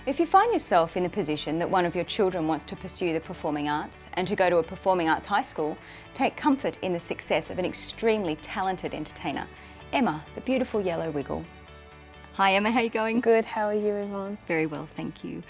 If you find yourself in the position that one of your children wants to pursue the performing arts and to go to a performing arts high school, take comfort in the success of an extremely talented entertainer, Emma, the beautiful yellow wiggle. Hi Emma, how are you going? Good, how are you, Yvonne? Very well, thank you.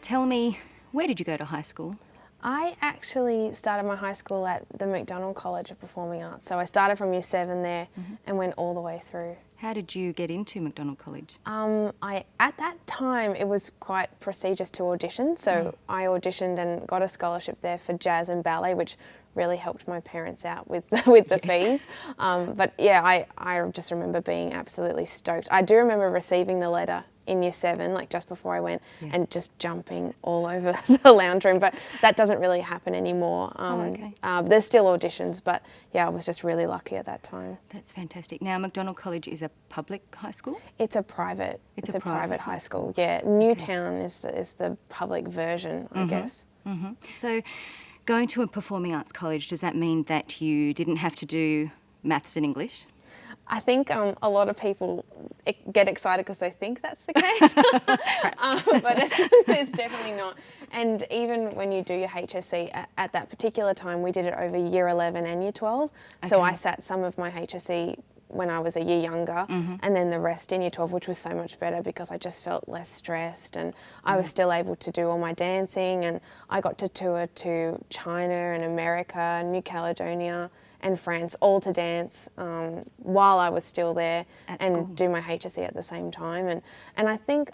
Tell me, where did you go to high school? I actually started my high school at the McDonald College of Performing Arts. So I started from year 7 there and went all the way through. How did you get into McDonald College? At that time, it was quite prestigious to audition. So I auditioned and got a scholarship there for jazz and ballet, which really helped my parents out with the fees. But yeah, I just remember being absolutely stoked. I do remember receiving the letter in year 7, like just before I went, and just jumping all over the lounge room. But that doesn't really happen anymore. There's still auditions, but yeah, I was just really lucky at that time. That's fantastic. Now, McDonald College is a public high school? It's a private. It's a private high school. Yeah, Newtown is the public version, I guess. So, going to a performing arts college, does that mean that you didn't have to do maths and English? I think a lot of people get excited because they think that's the case, but it's definitely not. And even when you do your HSC, at that particular time, we did it over year 11 and year 12. So I sat some of my HSC when I was a year younger, and then the rest in year 12, which was so much better because I just felt less stressed, and I was still able to do all my dancing, and I got to tour to China and America, New Caledonia and France, all to dance while I was still there do my HSC at the same time. And I think,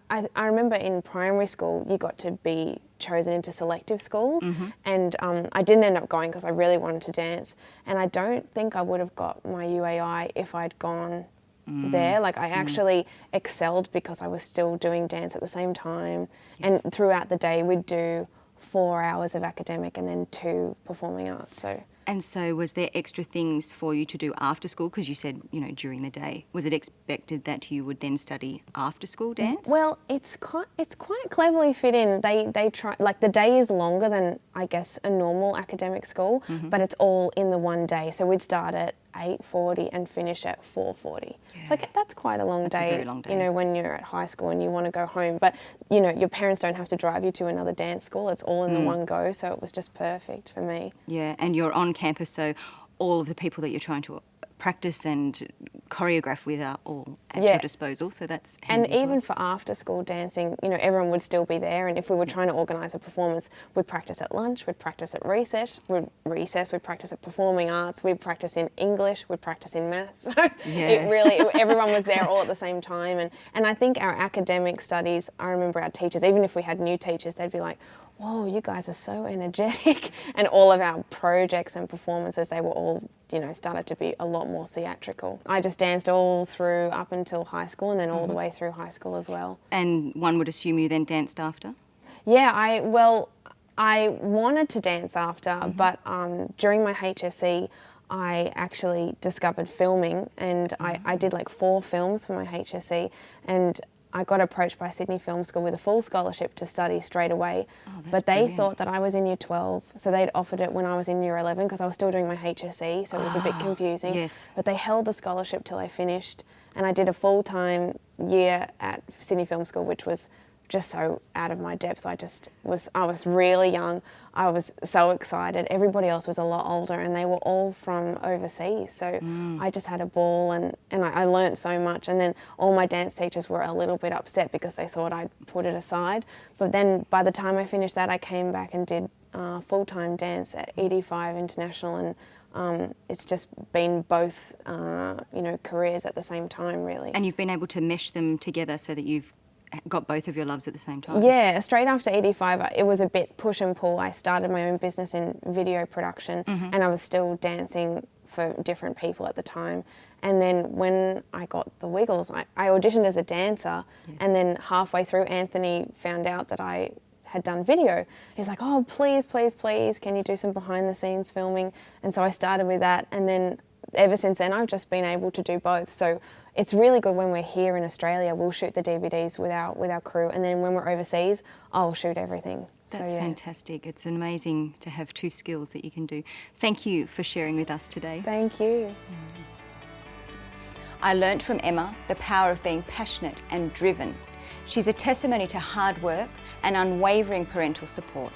I remember in primary school, you got to be chosen into selective schools, and I didn't end up going because I really wanted to dance, and I don't think I would have got my UAI if I'd gone there. Like I actually excelled because I was still doing dance at the same time, and throughout the day we'd do 4 hours of academic and then 2 performing arts. And so was there extra things for you to do after school? Because you said, you know, during the day. Was it expected that you would then study after school dance? Well, it's quite cleverly fit in. They try, like the day is longer than, I guess, a normal academic school, but it's all in the one day. So we'd start at 8:40 and finish at 4:40. So that's quite a long day, a very long day, you know, when you're at high school and you want to go home. But, you know, your parents don't have to drive you to another dance school. It's all in the one go, so it was just perfect for me. Yeah, and you're on campus, so all of the people that you're trying to practice and choreograph with are all at your disposal, so that's handy. And even for after school dancing, you know, everyone would still be there, and if we were trying to organise a performance, we'd practice at lunch, we'd practice at recess, we'd practice at performing arts, we'd practice in English, we'd practice in maths. So everyone was there all at the same time, and I think our academic studies, I remember our teachers, even if we had new teachers, they'd be like, whoa, you guys are so energetic. And all of our projects and performances, they were all, you know, started to be a lot more theatrical. I just danced all through up until high school and then all the way through high school as well. And one would assume you then danced after? Yeah, I wanted to dance after, but during my HSC, I actually discovered filming, and I did like 4 films for my HSC, and I got approached by Sydney Film School with a full scholarship to study straight away, but they thought that I was in year 12, so they'd offered it when I was in year 11 because I was still doing my HSE, so it was a bit confusing. Yes. But they held the scholarship till I finished, and I did a full-time year at Sydney Film School, which was just so out of my depth. I was really young. I was so excited. Everybody else was a lot older, and they were all from overseas. So I just had a ball, and I learnt so much. And then all my dance teachers were a little bit upset because they thought I'd put it aside. But then by the time I finished that, I came back and did full-time dance at ED5 International, and it's just been both, you know, careers at the same time, really. And you've been able to mesh them together so that you've got both of your loves at the same time? Yeah, straight after ED5, it was a bit push and pull. I started my own business in video production, and I was still dancing for different people at the time. And then when I got the Wiggles, I auditioned as a dancer, and then halfway through, Anthony found out that I had done video. He's like, oh, please, please, please, can you do some behind the scenes filming? And so I started with that, and then ever since then, I've just been able to do both. So it's really good when we're here in Australia, we'll shoot the DVDs with our crew, and then when we're overseas, I'll shoot everything. That's fantastic. It's amazing to have 2 skills that you can do. Thank you for sharing with us today. Thank you. I learnt from Emma the power of being passionate and driven. She's a testimony to hard work and unwavering parental support.